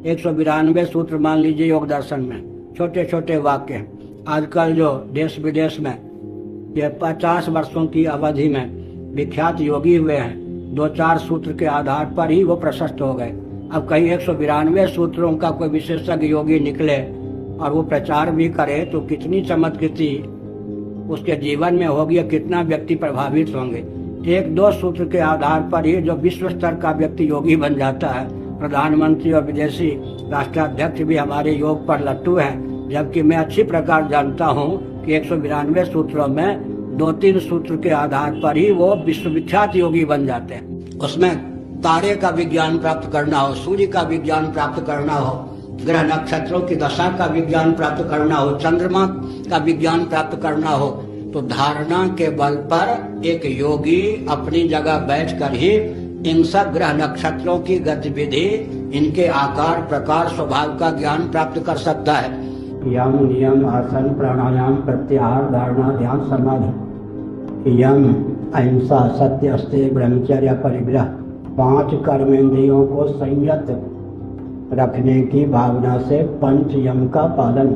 192 सूत्र मान लीजिए योग दर्शन में, छोटे छोटे वाक्य। आजकल जो देश विदेश में ये 50 वर्षों की अवधि में विख्यात योगी हुए हैं, 2-4 सूत्र के आधार पर ही वो प्रशस्त हो गए। अब कहीं 192 सूत्रों का कोई विशेषज्ञ योगी निकले और वो प्रचार भी करे तो कितनी चमत्कृति उसके जीवन में होगी, कितना व्यक्ति प्रभावित होंगे। 1-2 सूत्र के आधार पर ही जो विश्व स्तर का व्यक्ति योगी बन जाता है। प्रधानमंत्री और विदेशी राष्ट्राध्यक्ष भी हमारे योग पर लट्टू हैं, जबकि मैं अच्छी प्रकार जानता हूँ कि 192 सूत्रों में 2-3 सूत्र के आधार पर ही वो विश्वविख्यात योगी बन जाते हैं। उसमें तारे का विज्ञान प्राप्त करना हो, सूर्य का विज्ञान प्राप्त करना हो, ग्रह नक्षत्रों की दशा का विज्ञान प्राप्त करना हो, चंद्रमा का विज्ञान प्राप्त करना हो, तो धारणा के बल पर एक योगी अपनी जगह बैठकर ही इन सब ग्रह नक्षत्रों की गतिविधि, इनके आकार प्रकार स्वभाव का ज्ञान प्राप्त कर सकता है। यम नियम आसन प्राणायाम प्रत्याहार धारणा ध्यान समाधि। यम अहिंसा सत्य अस्तेय ब्रह्मचर्य परिग्रह, 5 कर्मेंद्रियों को संयत रखने की भावना से पंच यम का पालन,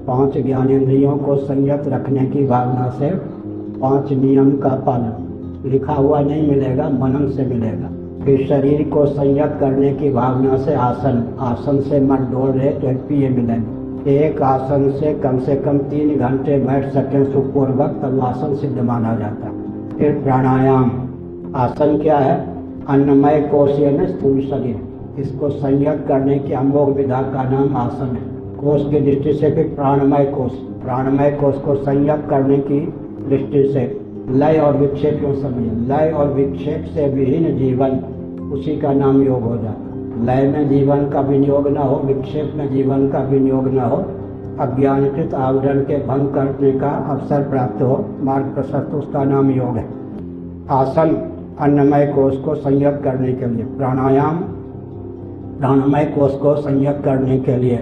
5 ज्ञानेंद्रियों को संयत रखने की भावना से 5 नियम का पालन। लिखा हुआ नहीं मिलेगा, मनन से मिलेगा। फिर शरीर को संयत करने की भावना से आसन, आसन से मत डोल रहे तो ये मिलेगा। एक आसन से कम 3 घंटे बैठ सकें सुखपूर्वक, तब आसन सिद्ध माना जाता है। फिर प्राणायाम, आसन क्या है? अन्नमय कोश यानी स्थूल शरीर, इसको संयत करने की अमोघ विधा का नाम आसन है। कोश की दृष्टि से फिर प्राणमय कोश, प्राणमय कोश को संयत करने की दृष्टि से लय और विक्षेप क्यों समझे? लय और विक्षेप से विहीन जीवन, उसी का नाम योग हो जाता। लय में जीवन का विनियोग न हो, विक्षेप में जीवन का विनियोग न हो, अज्ञानकृत आवरण के भंग करने का अवसर प्राप्त हो, मार्ग प्रशस्त, उसका नाम योग है। आसन अन्नमय कोश को संयत करने के लिए, प्राणायाम प्राणमय कोश को संयत करने के लिए,